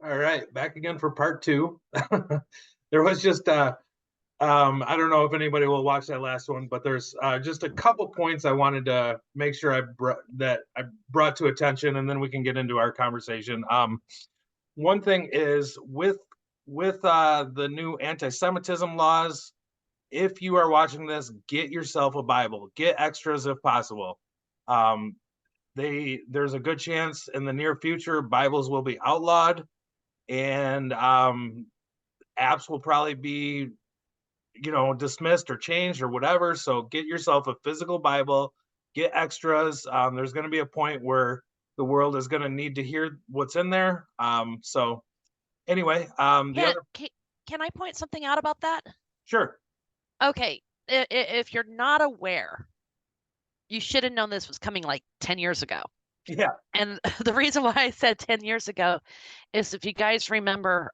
All right, back again for part two. There was just I don't know if anybody will watch that last one, but there's just a couple points I wanted to make sure I brought to attention, and then we can get into our conversation. One thing is with the new anti-Semitism laws. If you are watching this, get yourself a Bible, get extras if possible. Um, there's a good chance in the near future Bibles will be outlawed, and apps will probably be dismissed or changed or whatever. So get yourself a physical Bible, get extras. There's going to be a point where the world is going to need to hear what's in there. So anyway, the Can, other can can I point something out about that? sure. Okay, if you're not aware, you should have known this was coming like 10 years ago. Yeah. And the reason why I said 10 years ago is if you guys remember,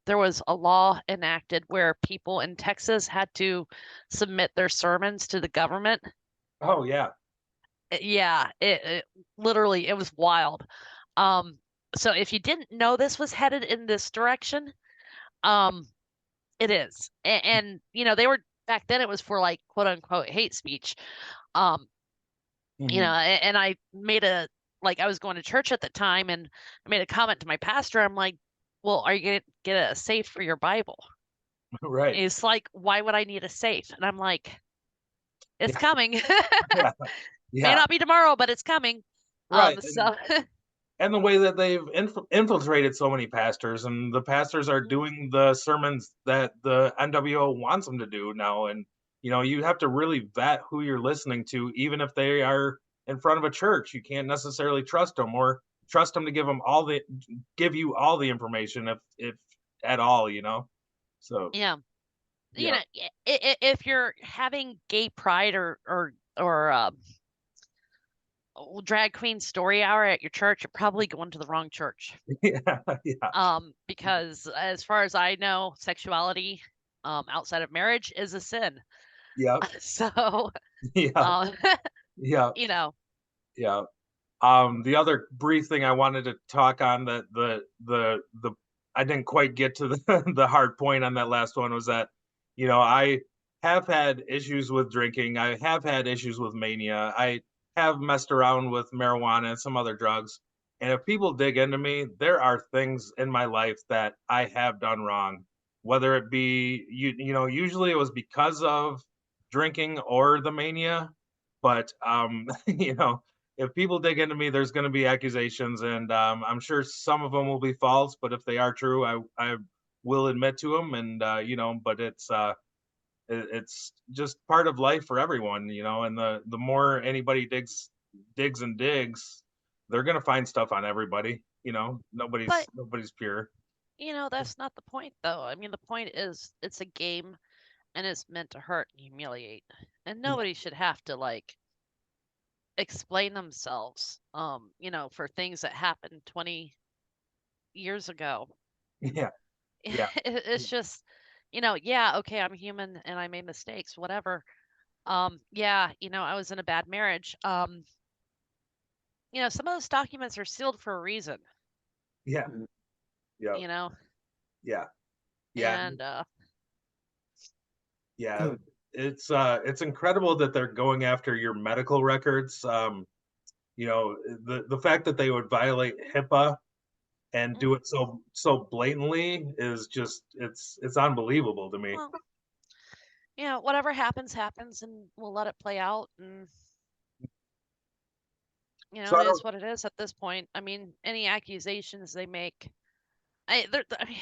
there was a law enacted where people in Texas had to submit their sermons to the government. Oh yeah. Yeah, it literally, it was wild. Um, so if you didn't know this was headed in this direction, um, it is. And they were back then it was for like quote unquote hate speech. Um, Hmm. and I made a like I was going to church at the time and I made a comment to my pastor. I'm like, well, are you gonna get a safe for your Bible? Right. It's like, why would I need a safe? And I'm like, it's Yeah. coming. Yeah. May Yeah. not be tomorrow, but it's coming. Right. So And the way that they've infiltrated so many pastors, and the pastors are doing the sermons that the NWO wants them to do now. And you have to really vet who you're listening to, even if they are in front of a church. You can't necessarily trust them, or trust them to give you all the information, if at all. So yeah, yeah. if you're having gay pride or drag queen story hour at your church, you're probably going to the wrong church. Yeah. Yeah. Because as far as I know, sexuality outside of marriage is a sin. Yeah. So, Yeah. uh, Yeah. you know, Yeah. The other brief thing I wanted to talk on, that the I didn't quite get to the the hard point on that last one, was that I have had issues with drinking. I have had issues with mania. I have messed around with marijuana and some other drugs. And if people dig into me, there are things in my life that I have done wrong. Whether it be usually it was because of drinking or the mania, but if people dig into me, there's going to be accusations, and I'm sure some of them will be false. But if they are true, I will admit to them, and but it's just part of life for everyone. And the more anybody digs and digs, they're going to find stuff on everybody. but Nobody's pure. that's not the point, though. I mean, the point is it's a game and it's meant to hurt and humiliate, and Yeah, nobody should have to like explain themselves, for things that happened 20 years ago. yeah, yeah, It's just, yeah, okay, I'm human and I made mistakes, whatever. Yeah, I was in a bad marriage. Some of those documents are sealed for a reason, yeah, yeah, you know, yeah, yeah. and Yeah, it's incredible that they're going after your medical records. The fact that they would violate HIPAA and do mhm. it so blatantly is just it's unbelievable to me. Well, whatever happens, happens, and we'll let it play out. And So it I is don't. what it is at this point. I mean, any accusations they make, I mean,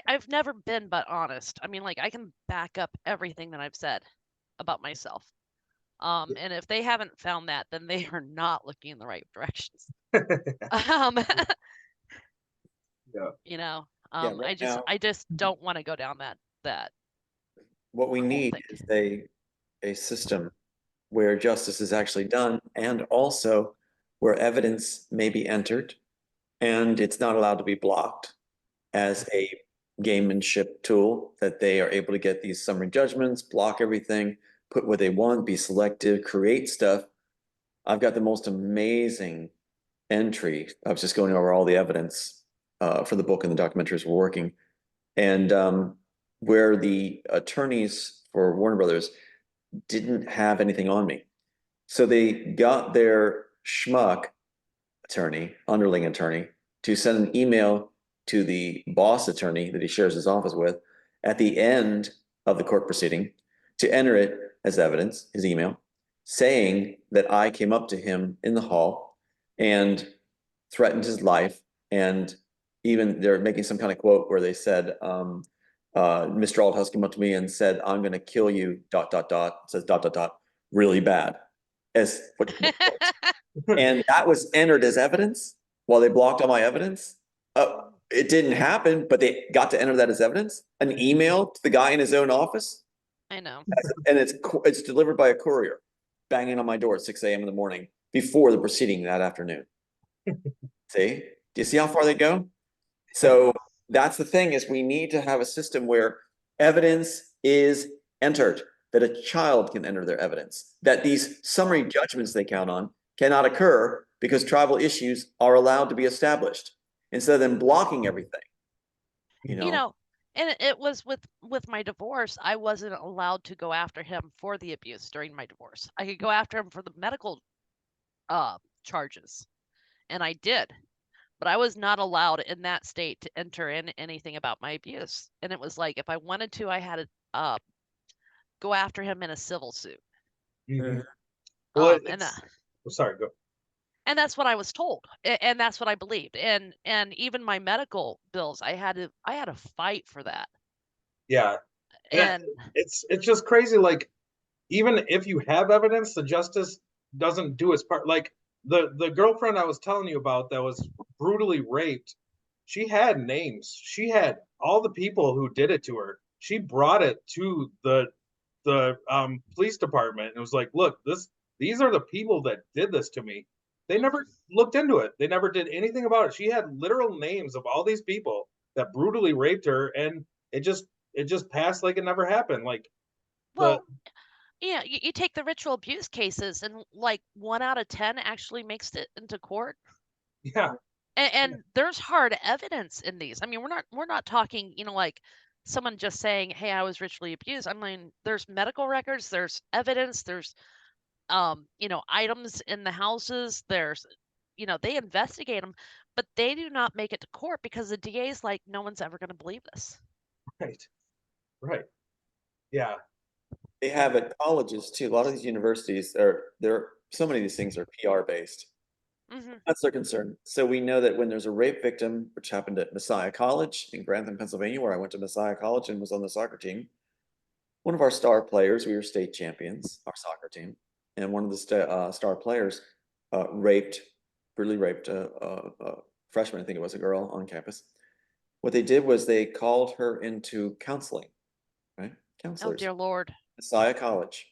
I've never been but honest. I mean, like I can back up everything that I've said about myself. And if they haven't found that, then they are not looking in the right directions. Um, Yeah, you know, Yeah, right now, I just don't want to go down that what we whole need thing. is a system where justice is actually done, and also where evidence may be entered and it's not allowed to be blocked as a gamemanship tool, that they are able to get these summary judgments, block everything, put what they want, be selective, create stuff. I've got the most amazing entry. I was just going over all the evidence for the book and the documentaries we're working, and where the attorneys for Warner Brothers didn't have anything on me. So they got their schmuck attorney, underling attorney, to send an email to the boss attorney that he shares his office with at the end of the court proceeding to enter it as evidence, his email, saying that I came up to him in the hall and threatened his life. And even they're making some kind of quote where they said, Mr. Althouse came up to me and said, I'm going to kill you, dot, dot, dot, says dot, dot, dot, really bad. As what, and that was entered as evidence while they blocked all my evidence. It didn't happen, but they got to enter that as evidence. An email to the guy in his own office. I know. And it's delivered by a courier banging on my door at 6 a.m. in the morning before the proceeding that afternoon. See? Do you see how far they go? So that's the thing, is we need to have a system where evidence is entered, that a child can enter their evidence, that these summary judgments they count on cannot occur because tribal issues are allowed to be established instead of them blocking everything. You know, and it was with my divorce, I wasn't allowed to go after him for the abuse during my divorce. I could go after him for the medical charges, and I did. But I was not allowed in that state to enter in anything about my abuse. And it was like, if I wanted to, I had to go after him in a civil suit. Mhm. Well, And sorry, go. and that's what I was told, and that's what I believed. And even my medical bills, I had to fight for that. Yeah, And it's just crazy. Like, even if you have evidence, the justice doesn't do its part. Like the girlfriend I was telling you about that was brutally raped, she had names. She had all the people who did it to her. She brought it to the police department and it was like, look, these are the people that did this to me. They never looked into it. They never did anything about it. She had literal names of all these people that brutally raped her, and it just passed like it never happened. Like the well, yeah, you take the ritual abuse cases, and like 1 out of 10 actually makes it into court. yeah. And there's hard evidence in these. I mean, we're not talking, like someone just saying, "Hey, I was ritually abused." I mean, there's medical records, there's evidence, there's items in the houses, there's they investigate them, but they do not make it to court because the DA is like, no one's ever going to believe this. Right. Right. Yeah. they have at colleges too. A lot of these universities so many of these things are PR based. Hmm. That's their concern. So we know that when there's a rape victim, which happened at Messiah College in Grantham, Pennsylvania, where I went to Messiah College and was on the soccer team, one of our star players, we were state champions, our soccer team, and one of the star players brutally raped a freshman, I think it was a girl on campus. What they did was they called her into counseling, right? Oh Counselors. dear Lord. Messiah College,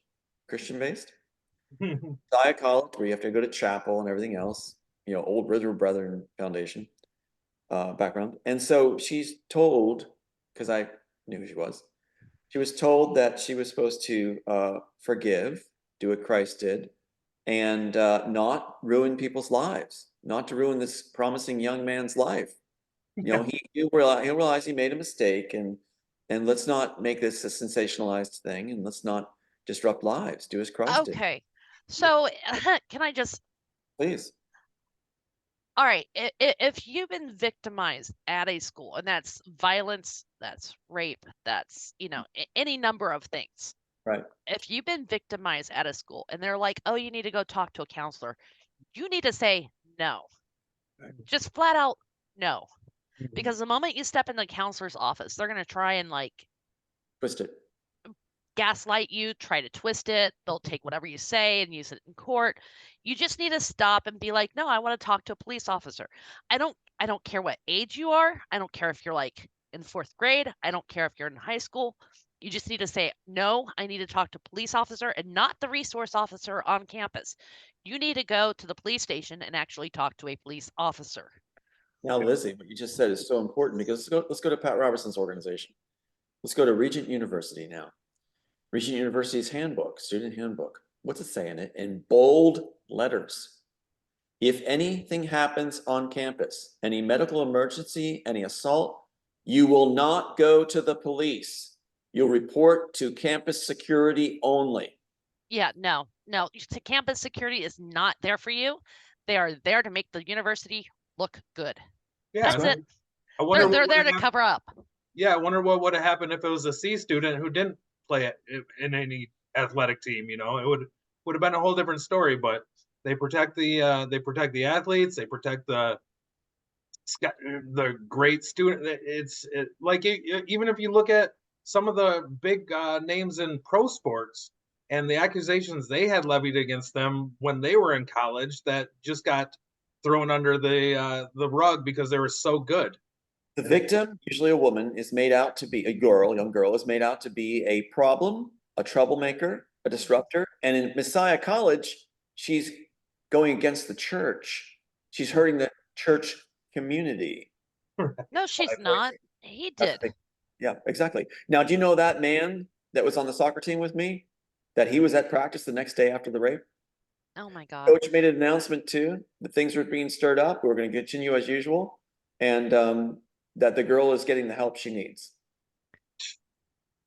Christian based. Messiah College, where you have to go to chapel and everything else, Old River Brethren Foundation background. And so she's told, because I knew who she was told that she was supposed to forgive, do what Christ did, and not ruin people's lives, not to ruin this promising young man's life. He'll realize he made a mistake, and let's not make this a sensationalized thing, and let's not disrupt lives. Do as Christ did. Okay, so can I just Please. all right, if you've been victimized at a school, and that's violence, that's rape, that's any number of things. Right. If you've been victimized at a school and they're like, oh, you need to go talk to a counselor, you need to say no. Just flat out no. Because the moment you step in the counselor's office, they're going to try and Twist it. gaslight you, try to twist it. They'll take whatever you say and use it in court. You just need to stop and be like, no, I want to talk to a police officer. I don't care what age you are. I don't care if you're like in 4th grade. I don't care if you're in high school. You just need to say, no, I need to talk to a police officer and not the resource officer on campus. You need to go to the police station and actually talk to a police officer. Now, Lizzie, what you just said is so important, because let's go to Pat Robertson's organization. Let's go to Regent University now. Regent University's handbook, student handbook. What's it say in it? In bold letters. If anything happens on campus, any medical emergency, any assault, you will not go to the police. You'll report to campus security only. Yeah, no. Campus security is not there for you. They are there to make the university look good. Yeah, That's it. I wonder They're what there would to cover up. Yeah, I wonder what would have happened if it was a C student who didn't play in any athletic team. It would have been a whole different story. But they protect the athletes. They protect the great student. Even if you look at some of the big names in pro sports and the accusations they had levied against them when they were in college, that just got thrown under the rug because they were so good. The victim, usually a woman, is made out to be young girl, is made out to be a problem, a troublemaker, a disruptor. And in Messiah College, she's going against the church. She's hurting the church community. No, she's not. He did. Yeah, exactly. Now, do you know that man that was on the soccer team with me? That he was at practice the next day after the rape? Oh my God. Coach made an announcement too that things were being stirred up. We're going to continue as usual. And that the girl is getting the help she needs.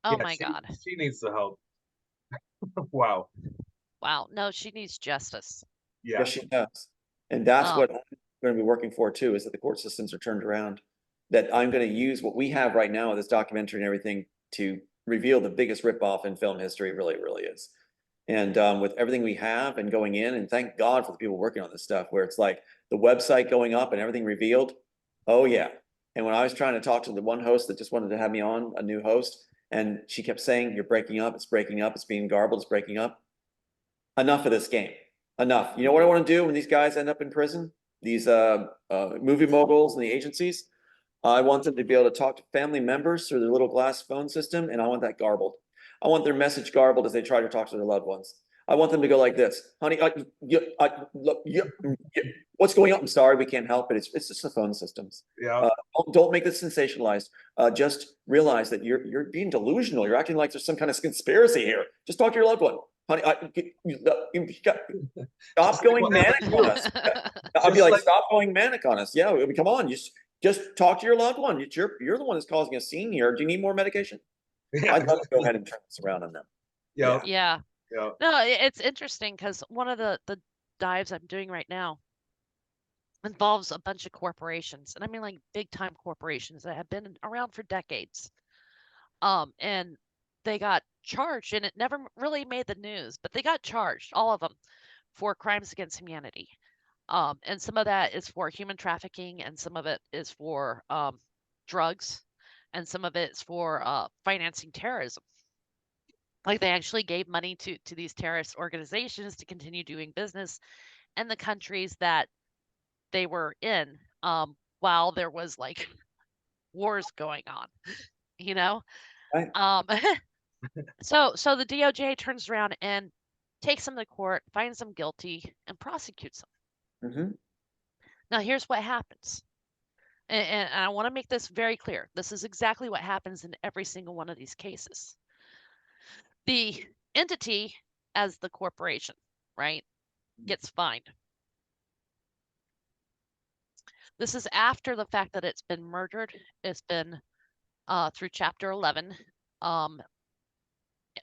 Oh my God. She needs the help. Wow. Wow. No, she needs justice. Yeah. Yes, she does. And that's what I'm going to be working for too, is that the court systems are turned around. That I'm going to use what we have right now, this documentary and everything, to reveal the biggest ripoff in film history. It really, really is. And with everything we have and going in, and thank God for the people working on this stuff, where it's like the website going up and everything revealed. Oh yeah. And when I was trying to talk to the one host that just wanted to have me on, a new host, and she kept saying, "You're breaking up, it's breaking up, it's being garbled, it's breaking up." Enough of this game. Enough. You know what I want to do when these guys end up in prison? These movie moguls and the agencies? I want them to be able to talk to family members through their little glass phone system, and I want that garbled. I want their message garbled as they try to talk to their loved ones. I want them to go like this: "Honey, what's going on? I'm sorry, we can't help it. It's just the phone systems. Yeah. Don't make this sensationalized. Just realize that you're being delusional. You're acting like there's some kind of conspiracy here. Just talk to your loved one. Honey, stop going manic on us." I'd be like, "Stop going manic on us." Yeah, come on, just talk to your loved one. You're the one that's causing a scene here. Do you need more medication? Yeah. I'd love to go ahead and turn this around on them. Yeah. Yeah. Yeah. No, it's interesting because one of the dives I'm doing right now involves a bunch of corporations, and I mean like big time corporations that have been around for decades. And they got charged, and it never really made the news, but they got charged, all of them, for crimes against humanity. And some of that is for human trafficking, and some of it is for drugs, and some of it is for financing terrorism. Like they actually gave money to these terrorist organizations to continue doing business in the countries that they were in, while there was like wars going on, you know? Right. So the DOJ turns around and takes them to court, finds them guilty, and prosecutes them. Mm-hmm. Now here's what happens. And I want to make this very clear. This is exactly what happens in every single one of these cases. The entity, as the corporation, right, gets fined. This is after the fact that it's been murdered. It's been through Chapter 11,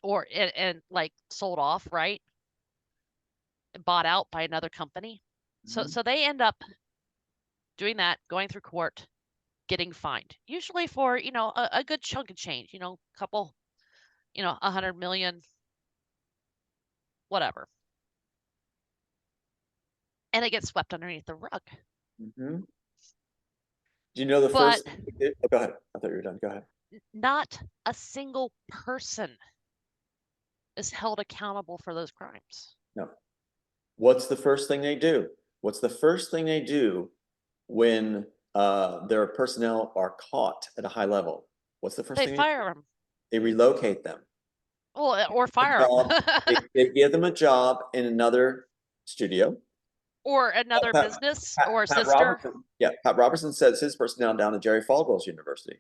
or and like sold off, right? Bought out by another company. So they end up doing that, going through court, getting fined, usually for a good chunk of change, couple, 100 million, whatever, and it gets swept underneath the rug. Mm-hmm. Do you know the first? Oh, go ahead. I thought you were done. Go ahead. Not a single person is held accountable for those crimes. No. What's the first thing they do? What's the first thing they do when their personnel are caught at a high level? What's the first thing? They fire them. They relocate them. Well, or fire them. They give them a job in another studio. Or another business, or a sister. Robertson, Pat Robertson sends his personnel down to Jerry Falwell's university.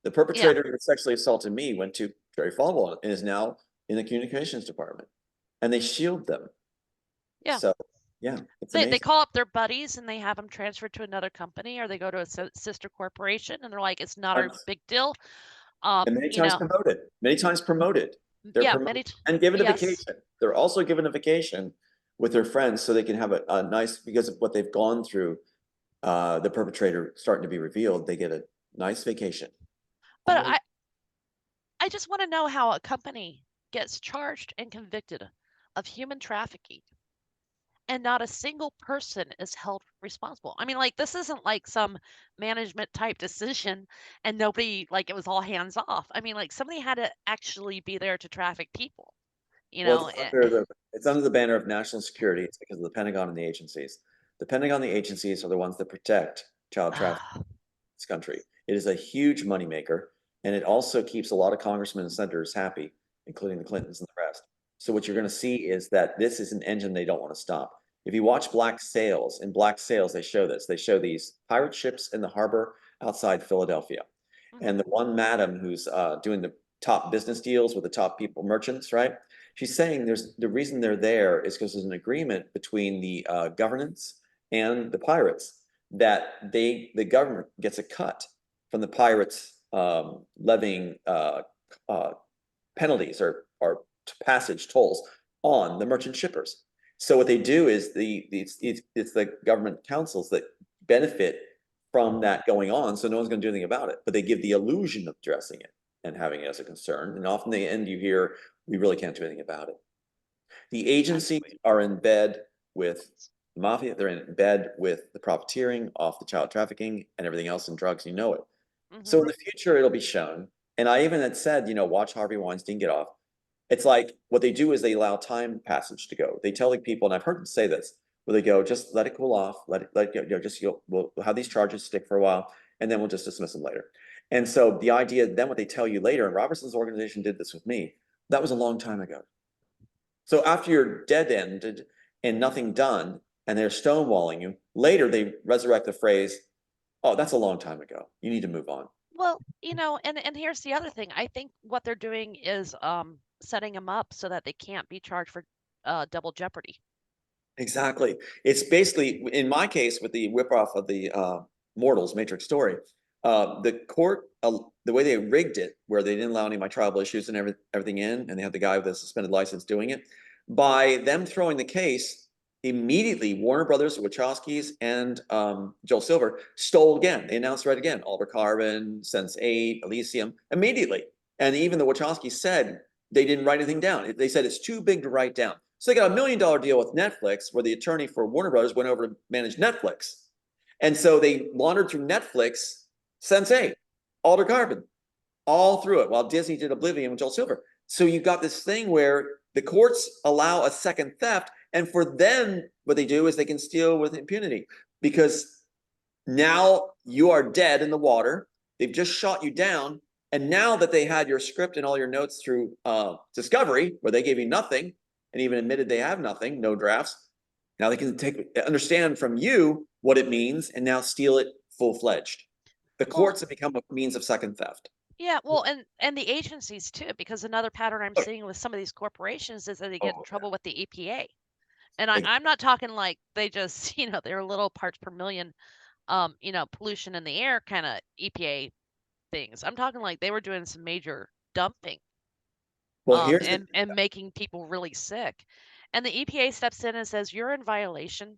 The perpetrator that sexually assaulted me went to Jerry Falwell and is now in the communications department. And they shield them. Yeah. So, Yeah, it's They amazing. call up their buddies and they have them transferred to another company, or they go to a sister corporation and they're like, it's not a big deal. And many You times know, promoted. Many times promoted. They're yeah, promoted and given a yes. vacation. They're also given a vacation with their friends so they can have a nice, because of what they've gone through, the perpetrator starting to be revealed, they get a nice vacation. But I just want to know how a company gets charged and convicted of human trafficking and not a single person is held responsible. I mean, like, this isn't like some management type decision and nobody, like, it was all hands off. I mean, like, somebody had to actually be there to traffic people, you Well, know? it's under the banner of national security. It's because of the Pentagon and the agencies. The Pentagon and the agencies are the ones that protect child trafficking in this country. It is a huge moneymaker, and it also keeps a lot of congressmen and senators happy, including the Clintons and the rest. So what you're going to see is that this is an engine they don't want to stop. If you watch Black Sails, in Black Sails, they show this. They show these pirate ships in the harbor outside Philadelphia. And the one madam who's doing the top business deals with the top people, merchants, right? She's saying the reason they're there is because there's an agreement between the governance and the pirates that the government gets a cut from the pirates levying penalties or passage tolls on the merchant shippers. So what they do is it's the government councils that benefit from that going on, so no one's going to do anything about it. But they give the illusion of addressing it and having it as a concern. And often in the end, you hear, we really can't do anything about it. The agencies are in bed with the mafia. They're in bed with the profiteering off the child trafficking and everything else and drugs. You know it. So in the future, it'll be shown. And I even had said, watch Harvey Weinstein get off. It's like what they do is they allow time passage to go. They tell the people, and I've heard them say this, where they go, just let it cool off, let it go, we'll have these charges stick for a while, and then we'll just dismiss them later. And so the idea, then what they tell you later, and Robertson's organization did this with me, that was a long time ago. So after you're dead-ended and nothing done, and they're stonewalling you, later they resurrect the phrase, oh, that's a long time ago. You need to move on. Well, and here's the other thing. I think what they're doing is setting them up so that they can't be charged for double jeopardy. Exactly. It's basically, in my case, with the whip off of the Mortals Matrix story, the court, the way they rigged it, where they didn't allow any of my tribal issues and everything in, and they had the guy with a suspended license doing it, by them throwing the case, immediately Warner Brothers, the Wachowskis, and Joel Silver stole again. They announced right again, Oliver Carbon, Sense8, Elysium, immediately. And even the Wachowskis said they didn't write anything down. They said it's too big to write down. So they got $1 million deal with Netflix, where the attorney for Warner Brothers went over to manage Netflix. And so they laundered through Netflix, Sense8, Alder Carbon, all through it, while Disney did Oblivion with Joel Silver. So you've got this thing where the courts allow a second theft, and for them, what they do is they can steal with impunity, because now you are dead in the water. They've just shot you down. And now that they had your script and all your notes through Discovery, where they gave you nothing, and even admitted they have nothing, no drafts. Now they can understand from you what it means and now steal it full-fledged. The courts have become a means of second theft. Yeah, well, and the agencies too, because another pattern I'm seeing with some of these corporations is that they get in trouble with the EPA. And I'm not talking like they just, they're little parts per million, pollution in the air kind of EPA things. I'm talking like they were doing some major dumping. Well, and making people really sick. And the EPA steps in and says, you're in violation.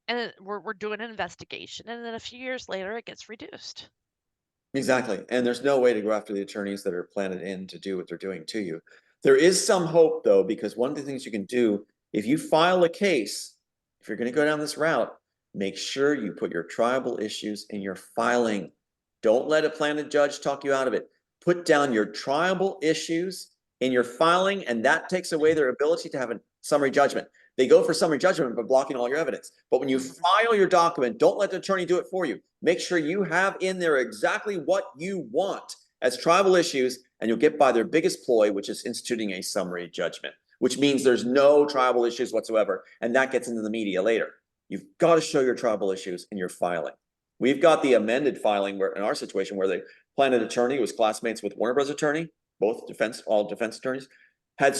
And we're doing an investigation. And then a few years later, it gets reduced. Exactly. And there's no way to go after the attorneys that are planted in to do what they're doing to you. There is some hope, though, because one of the things you can do, if you file a case, if you're going to go down this route, make sure you put your tribal issues in your filing. Don't let a planted judge talk you out of it. Put down your tribal issues in your filing, and that takes away their ability to have a summary judgment. They go for summary judgment by blocking all your evidence. But when you file your document, don't let the attorney do it for you. Make sure you have in there exactly what you want as tribal issues, and you'll get by their biggest ploy, which is instituting a summary judgment, which means there's no tribal issues whatsoever, and that gets into the media later. You've got to show your tribal issues in your filing. We've got the amended filing where, in our situation, where the planted attorney was classmates with Warner Bros. Attorney, all defense attorneys, had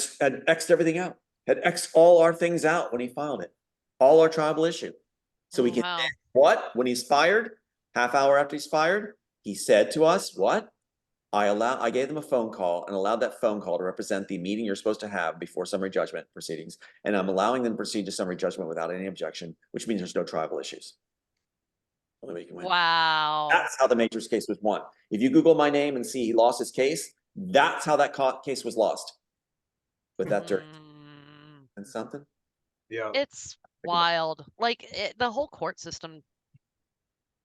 X'd everything out, had X'd all our things out when he filed it. all our tribal issue. So we Oh, can wow. what? When he's fired, half hour after he's fired, he said to us, what? I gave them a phone call and allowed that phone call to represent the meeting you're supposed to have before summary judgment proceedings. And I'm allowing them to proceed to summary judgment without any objection, which means there's no tribal issues. Only way you can win. Wow. That's how the Matrix case was won. If you Google my name and see he lost his case, that's how that case was lost. With that dirt and something. Yeah. It's wild. Like the whole court system,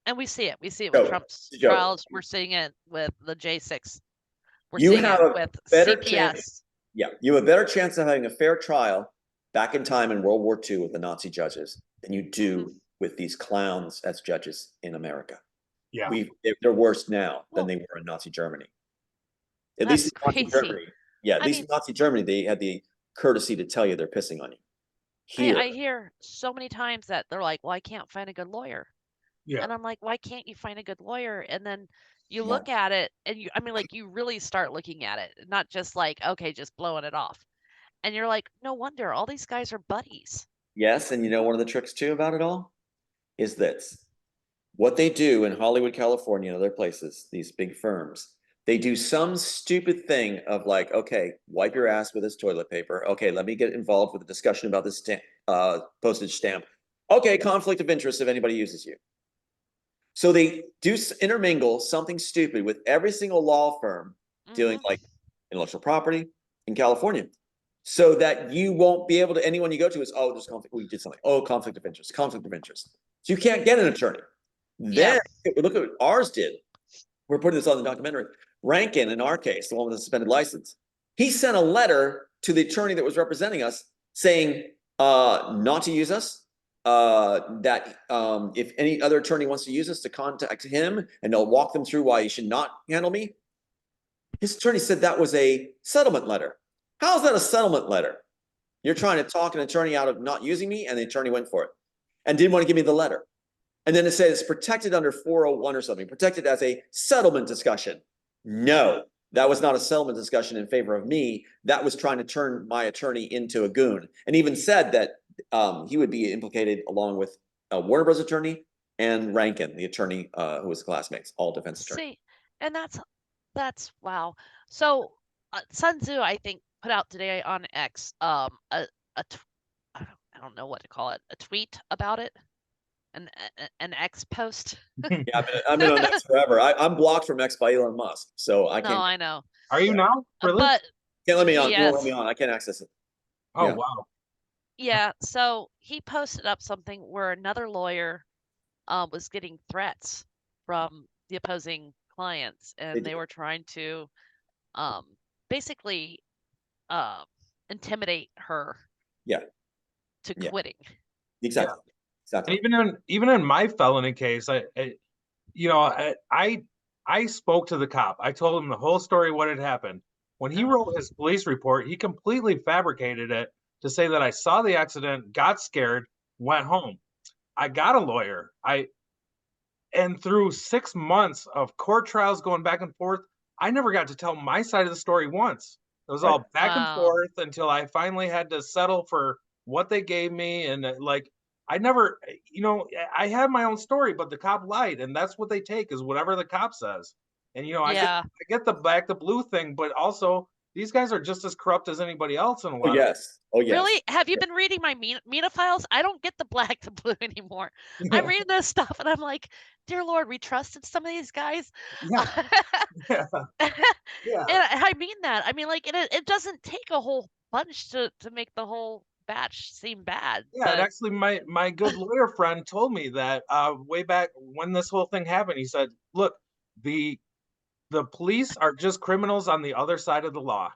and we see it. We see it with Joke. Trump's It's a joke. trials. We're seeing it with the J6. We're You seeing have it a with better CPS. chance. Yeah, you have a better chance of having a fair trial back in time in World War II with the Nazi judges than you do with these clowns as judges in America. Yeah. They're worse now Well, than they were in Nazi Germany. At that's least in Nazi crazy. Germany. Yeah, at I least mean, in Nazi Germany, they had the courtesy to tell you they're pissing on you. Here, I hear so many times that they're like, well, I can't find a good lawyer. Yeah. And I'm like, why can't you find a good lawyer? And then you Yeah. look at it and I mean, like, you really start looking at it, not just like, okay, just blowing it off. And you're like, no wonder all these guys are buddies. yes, and you know one of the tricks too about it all is this. What they do in Hollywood, California, and other places, these big firms, they do some stupid thing of like, okay, wipe your ass with this toilet paper. Okay, let me get involved with a discussion about this postage stamp. Okay, conflict of interest if anybody uses you. So they do intermingle something stupid with every single law firm dealing like intellectual property in California, so that you won't be able to, anyone you go to is, oh, there's conflict, we did something. Oh, conflict of interest, conflict of interest. So you can't get an attorney. Then look at what ours did. We're putting this on the documentary. Rankin, in our case, the one with the suspended license, he sent a letter to the attorney that was representing us saying not to use us, that if any other attorney wants to use us, to contact him and they'll walk them through why he should not handle me. His attorney said that was a settlement letter. How is that a settlement letter? You're trying to talk an attorney out of not using me, and the attorney went for it and didn't want to give me the letter. And then it says it's protected under 401 or something, protected as a settlement discussion. No, that was not a settlement discussion in favor of me. That was trying to turn my attorney into a goon, and even said that he would be implicated along with Warner Bros. Attorney and Rankin, the attorney who was classmates, all defense attorneys. See, and that's wow. So Sun Tzu, I think, put out today on X I don't know what to call it, a tweet about it, an X post. Yeah, I've been on X forever. I'm blocked from X by Elon Musk, so I No, can't. I know. Are you now? Really? But Can't let me on. You won't let yes. me on. I can't access it. Oh, yeah. wow. Yeah, so he posted up something where another lawyer was getting threats from the opposing clients, and they were trying to basically intimidate her to quitting. Exactly. Yeah. Exactly. And even in my felony case, I spoke to the cop. I told him the whole story, what had happened. When he wrote his police report, he completely fabricated it to say that I saw the accident, got scared, went home. I got a lawyer. And through 6 months of court trials going back and forth, I never got to tell my side of the story once. It was all back and forth until I finally had to settle for what they gave me. And like, I never, I had my own story, but the cop lied, and that's what they take, is whatever the cop says. And I get the black the blue thing, but also these guys are just as corrupt as anybody else in a lot of yes. Oh yes. Really? Have you been reading my Meta files? I don't get the black the blue anymore. I'm reading this stuff and I'm like, dear Lord, we trusted some of these guys. Yeah. And I mean that. I mean, like, it doesn't take a whole bunch to make the whole batch seem bad. Yeah, and actually my good lawyer friend told me that way back when this whole thing happened. He said, look, the police are just criminals on the other side of the law.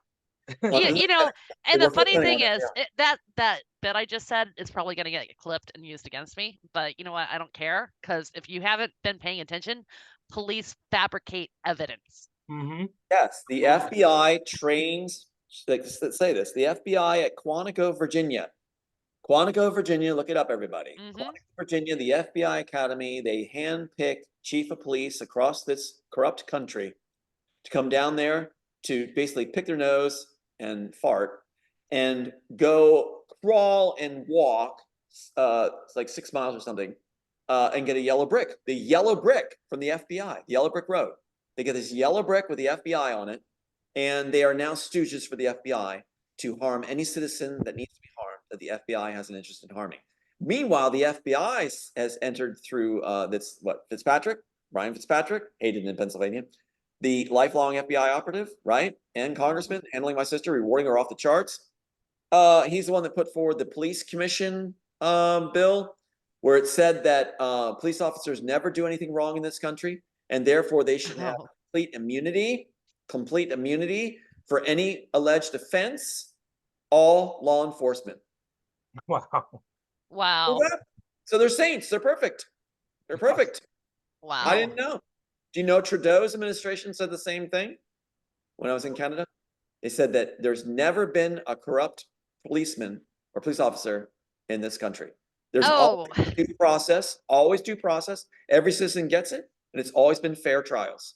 And the funny thing is that bit I just said is probably going to get clipped and used against me. But you know what? I don't care, because if you haven't been paying attention, police fabricate evidence. Yes, the FBI trains. Let's say this: the FBI at Quantico, Virginia. Quantico, Virginia. Look it up, everybody. Quantico, Virginia, the FBI Academy. They handpicked chief of police across this corrupt country to come down there to basically pick their nose and fart and go crawl and walk like 6 miles or something, and get a yellow brick. The yellow brick from the FBI, the yellow brick road. They get this yellow brick with the FBI on it, and they are now stooges for the FBI to harm any citizen that needs to be harmed, that the FBI has an interest in harming. Meanwhile, the FBI has entered through that's what Fitzpatrick, Brian Fitzpatrick, hated in Pennsylvania, the lifelong FBI operative, right? And congressman handling my sister, rewarding her off the charts. He's the one that put forward the police commission bill, where it said that police officers never do anything wrong in this country, and therefore they should have complete immunity for any alleged offense, all law enforcement. Wow. Wow. So they're saints. They're perfect. They're perfect. Wow. I didn't know. Do you know Trudeau's administration said the same thing when I was in Canada? They said that there's never been a corrupt policeman or police officer in this country. There's always due process, always due process. Every citizen gets it, and it's always been fair trials.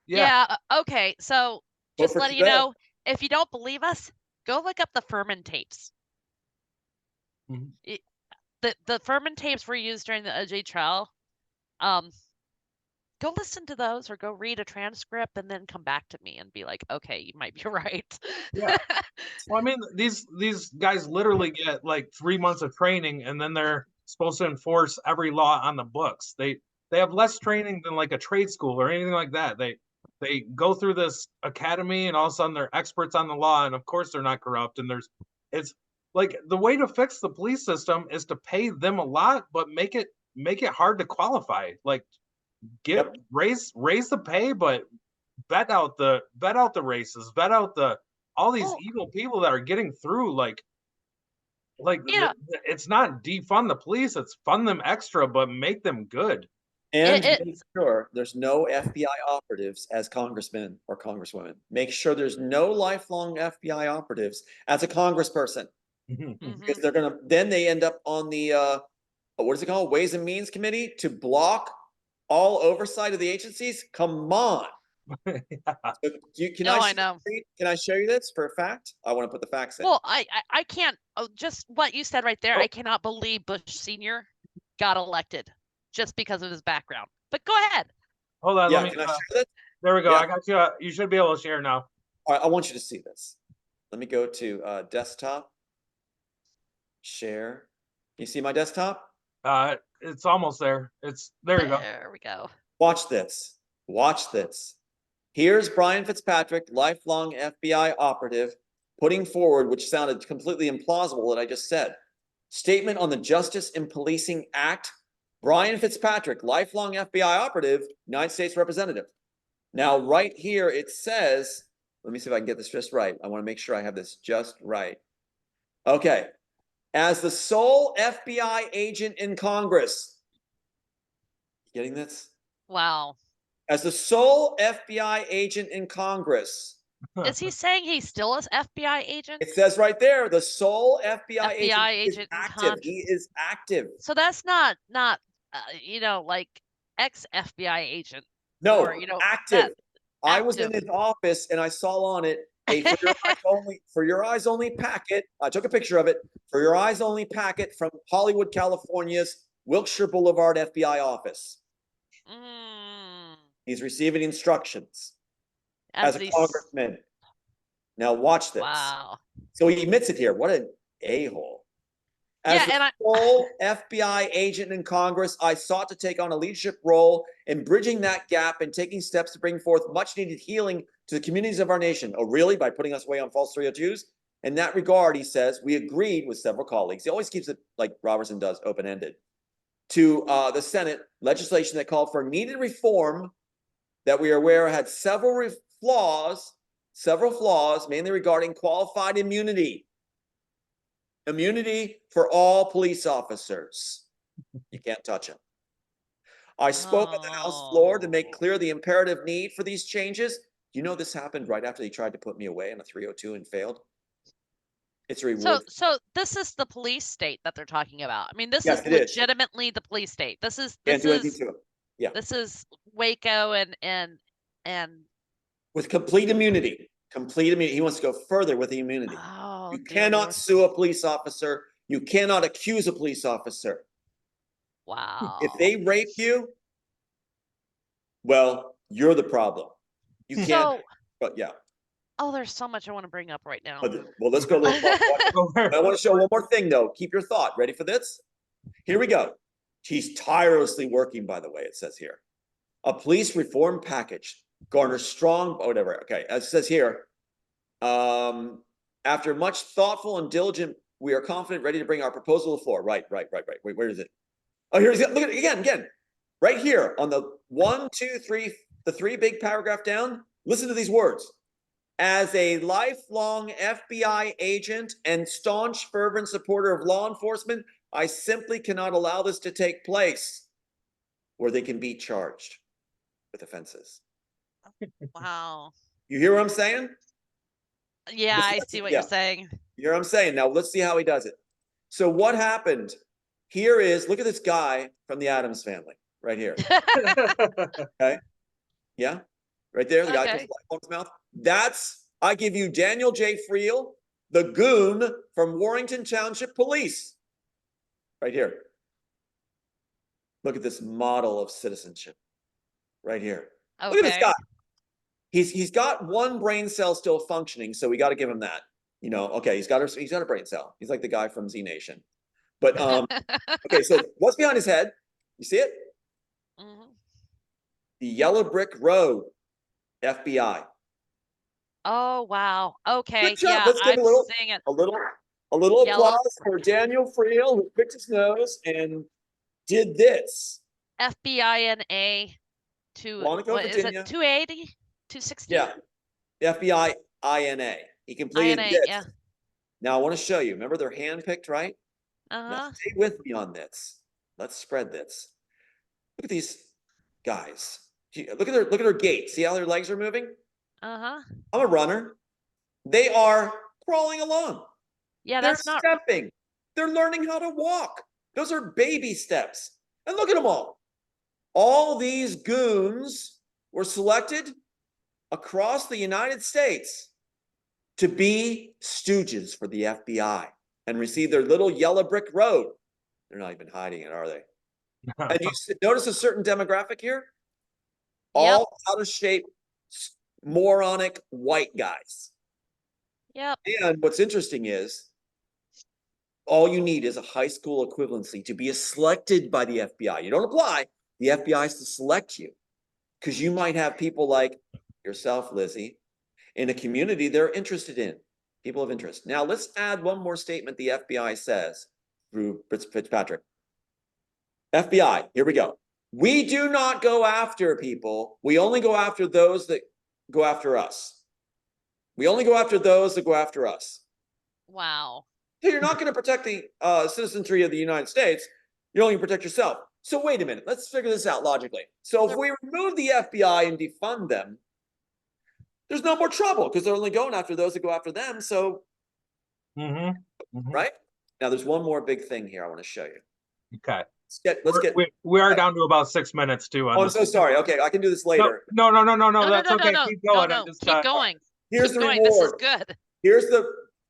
Yeah. Okay. So just letting you know, if you don't believe us, go look up the Furman tapes. The Furman tapes were used during the OJ trial. Go listen to those, or go read a transcript, and then come back to me and be like, okay, you might be right. Yeah. Well, I mean, these guys literally get like 3 months of training, and then they're supposed to enforce every law on the books. They have less training than like a trade school or anything like that. They go through this academy, and all of a sudden they're experts on the law, and of course they're not corrupt. And it's like the way to fix the police system is to pay them a lot, but make it hard to qualify. Like raise the pay, but vet out the races, vet out all these evil people that are getting through. It's not defund the police, it's fund them extra, but make them good. And make sure there's no FBI operatives as congressmen or congresswomen. Make sure there's no lifelong FBI operatives as a congressperson. Because then they end up on the what is it called? Ways and Means Committee to block all oversight of the agencies. Come on. So can I show you this for a fact? I want to put the facts in. Well, I can't. Just what you said right there. I cannot believe Bush Sr. got elected just because of his background. But go ahead. Hold on. Can I share this? There we go. I got you. You should be able to share now. All right, I want you to see this. Let me go to desktop. Share. You see my desktop? It's almost there. There you go. There we go. Watch this. Watch this. Here's Brian Fitzpatrick, lifelong FBI operative, putting forward, which sounded completely implausible that I just said, statement on the Justice in Policing Act. Brian Fitzpatrick, lifelong FBI operative, United States representative. Now, right here, it says, let me see if I can get this just right. I want to make sure I have this just right. Okay. As the sole FBI agent in Congress. Getting this? Wow. As the sole FBI agent in Congress. Is he saying he's still an FBI agent? It says right there, the sole FBI agent is active. He is active. So that's not like ex-FBI agent. No, or, active. I was in his office and I saw on it a for your eyes only packet. I took a picture of it. For your eyes only packet from Hollywood, California's Wilshire Boulevard FBI office. He's receiving instructions as a congressman. Now watch this. Wow. So he admits it here. What an a-hole. As the sole FBI agent in Congress, I sought to take on a leadership role in bridging that gap and taking steps to bring forth much needed healing to the communities of our nation. Oh, really? By putting us away on false 302s? In that regard, he says, we agreed with several colleagues. He always keeps it, like Robertson does, open-ended. To the Senate, legislation that called for needed reform that we are aware had several flaws, mainly regarding qualified immunity. Immunity for all police officers. You can't touch them. I spoke on the House floor to make clear the imperative need for these changes. You know this happened right after they tried to put me away on a 302 and failed. It's a reward. So this is the police state that they're talking about. I mean, this is legitimately the police state. This is This is Waco and with complete immunity. Complete immunity. He wants to go further with the immunity. You cannot sue a police officer. You cannot accuse a police officer. Wow. If they rape you, well, you're the problem. You can't, So, but yeah. oh, there's so much I want to bring up right now. Well, let's go a little more. I want to show one more thing, though. Keep your thought. Ready for this? Here we go. He's tirelessly working, by the way, it says here. A police reform package garners strong, whatever. Okay, as it says here, after much thoughtful and diligent, we are confident, ready to bring our proposal to the floor. Right. Wait, where is it? Oh, here's it. Look at it again. Right here on the 1, 2, 3, the 3 big paragraph down. Listen to these words. As a lifelong FBI agent and staunch, fervent supporter of law enforcement, I simply cannot allow this to take place where they can be charged with offenses. Wow. You hear what I'm saying? Yeah, I see what you're saying. You hear what I'm saying? Now let's see how he does it. So what happened here is, look at this guy from the Addams family right here. Okay. Yeah. Right there. The guy puts the his mouth. That's, I give you Daniel J. Friel, the goon from Warrington Township Police. Right here. Look at this model of citizenship. Right here. Okay. Look at this guy. He's got one brain cell still functioning, so we got to give him that. You know, okay, he's got a brain cell. He's like the guy from Z Nation. But okay, so what's behind his head? You see it? Mm-hmm. The yellow brick road, FBI. Oh wow. Okay. Good job. Yeah, Let's give I'm seeing it. a little applause for Daniel Friel, who picked his nose and did this. FBINA to Quantico, what is it? Virginia. 280? 260? Yeah. The FBI INA. He completed INA, this. yeah. Now I want to show you. Remember, they're handpicked, right? Now Uh-huh. stay with me on this. Let's spread this. Look at these guys. Look at their gait. See how their legs are moving? Uh-huh. I'm a runner. They are crawling along. Yeah, They're that's not stepping. They're learning how to walk. Those are baby steps. And look at them all. All these goons were selected across the United States to be stooges for the FBI and receive their little yellow brick road. They're not even hiding it, are they? And you notice a certain demographic here? All out of shape, moronic white guys. Yep. And what's interesting is all you need is a high school equivalency to be selected by the FBI. You don't apply. The FBI is to select you because you might have people like yourself, Lizzie, in a community they're interested in, people of interest. Now, let's add one more statement the FBI says through Fitzpatrick. FBI, here we go. We do not go after people. We only go after those that go after us. We only go after those that go after us. Wow. So you're not going to protect the citizenry of the United States. You're only going to protect yourself. So wait a minute. Let's figure this out logically. So if we remove the FBI and defund them, there's no more trouble because they're only going after those that go after them. So, right? Now, there's one more big thing here I want to show you. Okay. We are down to about 6 minutes too. Oh, I'm so sorry. Okay, I can do this later. No. That's okay. Keep going. Keep going. Here's the reward. This is good. Here's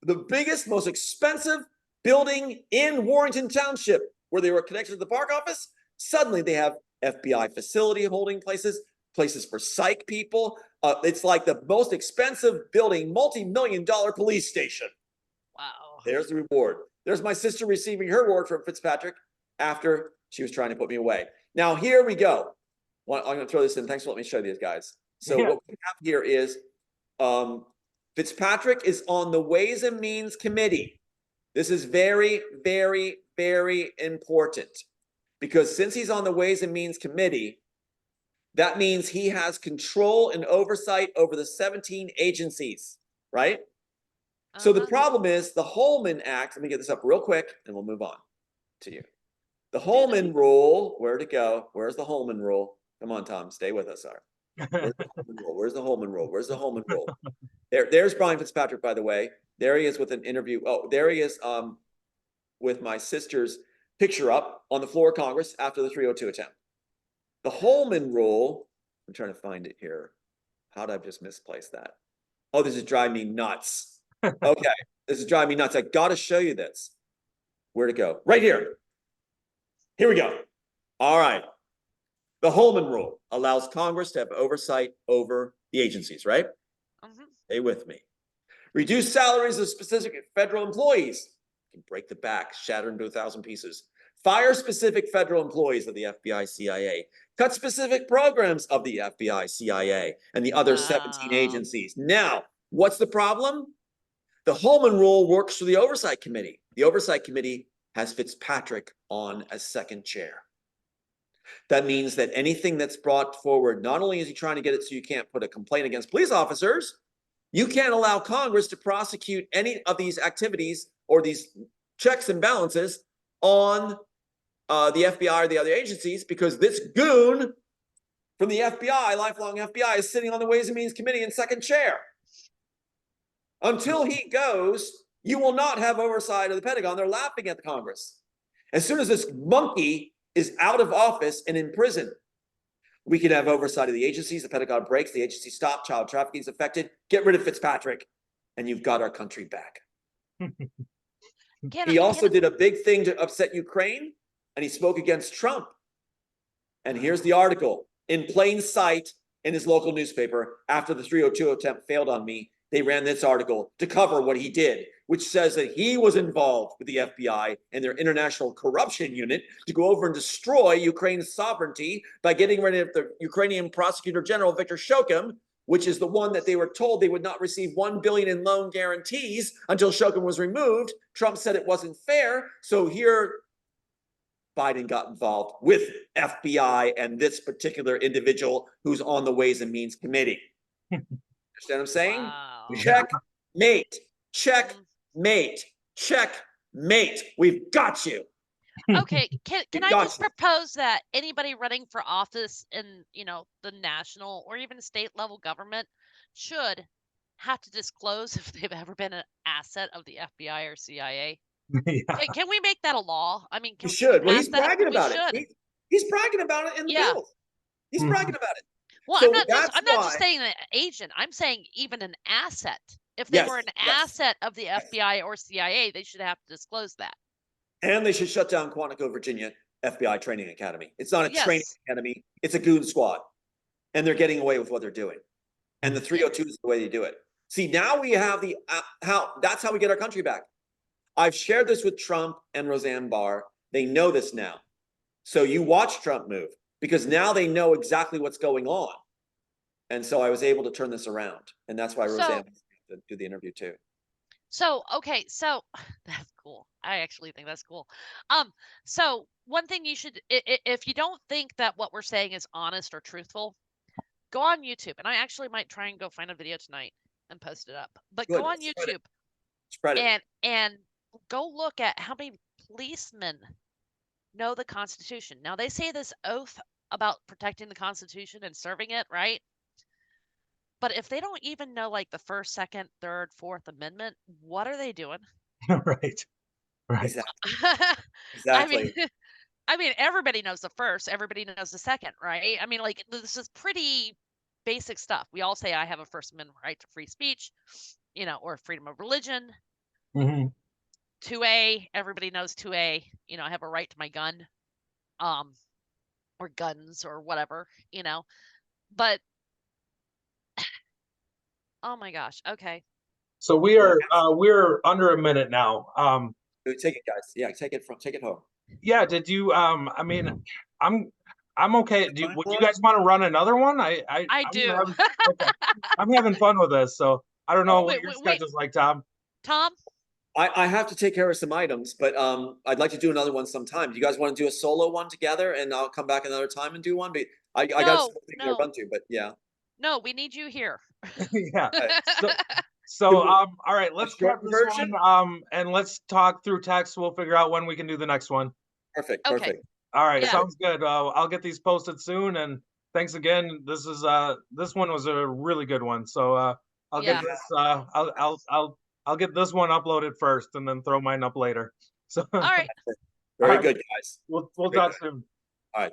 the biggest, most expensive building in Warrington Township, where they were connected to the park office. Suddenly, they have FBI facility holding places for psych people. It's like the most expensive building, multi-million-dollar police station. Wow. There's the reward. There's my sister receiving her reward from Fitzpatrick after she was trying to put me away. Now, here we go. I'm going to throw this in. Thanks for letting me show these guys. So what we have here is Fitzpatrick is on the Ways and Means Committee. This is very, very, very important because since he's on the Ways and Means Committee, that means he has control and oversight over the 17 agencies, right? So the problem is the Holman Act. Let me get this up real quick and we'll move on to you. The Holman Rule, where to go? Where's the Holman Rule? Come on, Tom, stay with us. Where's the Holman Rule? Where's the Holman Rule? Where's the Holman Rule? There's Brian Fitzpatrick, by the way. There he is with an interview. Oh, there he is with my sister's picture up on the floor of Congress after the 302 attempt. The Holman Rule, I'm trying to find it here. How did I just misplace that? Oh, this is driving me nuts. Okay, this is driving me nuts. I got to show you this. Where'd it go? Right here. Here we go. All right. The Holman Rule allows Congress to have oversight over the agencies, right? Stay with me. Reduce salaries of specific federal employees. Can break the back, shatter into 1,000 pieces. Fire specific federal employees of the FBI, CIA. Cut specific programs of the FBI, CIA, and the other 17 agencies. Now, what's the problem? The Holman Rule works for the Oversight Committee. The Oversight Committee has Fitzpatrick on as second chair. That means that anything that's brought forward, not only is he trying to get it so you can't put a complaint against police officers, you can't allow Congress to prosecute any of these activities or these checks and balances on the FBI or the other agencies, because this goon from the FBI, lifelong FBI, is sitting on the Ways and Means Committee in second chair. Until he goes, you will not have oversight of the Pentagon. They're laughing at the Congress. As soon as this monkey is out of office and in prison, we can have oversight of the agencies. The Pentagon breaks, the agency stop, child trafficking is affected. Get rid of Fitzpatrick, and you've got our country back. He also did a big thing to upset Ukraine, and he spoke against Trump. And here's the article. In plain sight in his local newspaper, after the 302 attempt failed on me, they ran this article to cover what he did, which says that he was involved with the FBI and their international corruption unit to go over and destroy Ukraine's sovereignty by getting rid of the Ukrainian prosecutor general, Viktor Shokin, which is the one that they were told they would not receive $1 billion in loan guarantees until Shokin was removed. Trump said it wasn't fair. So here, Biden got involved with FBI and this particular individual who's on the Ways and Means Committee. Understand what I'm saying? Wow. Checkmate, checkmate, checkmate. We've got you. Okay, can I just propose that anybody running for office in, the national or even state level government should have to disclose if they've ever been an asset of the FBI or CIA? Yeah. Can we make that a law? I mean, We should. Well, he's pass that? bragging We about should. it. He's bragging about it in the bill. He's bragging about it. Well, So I'm not that's just why- saying an agent. I'm saying even an asset. If they Yes, were an yes. asset of the FBI or CIA, they should have to disclose that. And they should shut down Quantico, Virginia FBI Training Academy. It's not a training Yes. academy. It's a goon squad. And they're getting away with what they're doing. And the 302 is the way they do it. See, now we have the that's how we get our country back. I've shared this with Trump and Roseanne Barr. They know this now. So you watch Trump move, because now they know exactly what's going on. And so I was able to turn this around. And that's why Roseanne to do the interview too. So, okay, so that's cool. I actually think that's cool. So one thing you should, if you don't think that what we're saying is honest or truthful, go on YouTube. And I actually might try and go find a video tonight and post it up. But Good. go on Spread YouTube it. Spread it. and go look at how many policemen know the Constitution. Now they say this oath about protecting the Constitution and serving it, right? But if they don't even know like the first, second, third, fourth amendment, what are they doing? Right. Exactly. I mean, everybody knows the first, everybody knows the second, right? I mean, like this is pretty basic stuff. We all say I have a First Amendment right to free speech, or freedom of religion. 2A, everybody knows 2A. I have a right to my gun, or guns or whatever, But oh my gosh, okay. So we're under a minute now. Take it, guys. Yeah, take it home. Yeah, did you I mean, I'm okay. Would you guys want to run another one? I do. Okay. I'm having fun with this, so I don't know what your schedule's like, Tom. Tom? I have to take care of some items, but I'd like to do another one sometime. Do you guys want to do a solo one together, and I'll come back another time and do one? But I got some things to run to, but yeah. No, we need you here. Yeah. So all right, let's cut this version? one. And let's talk through text. We'll figure out when we can do the next one. Perfect. Okay. Perfect. All right, Yeah. sounds good. I'll get these posted soon, and thanks again. This one was a really good one. So I'll get this I'll get this one uploaded first and then throw mine up later. So All right. Very good, guys. We'll talk soon. All right.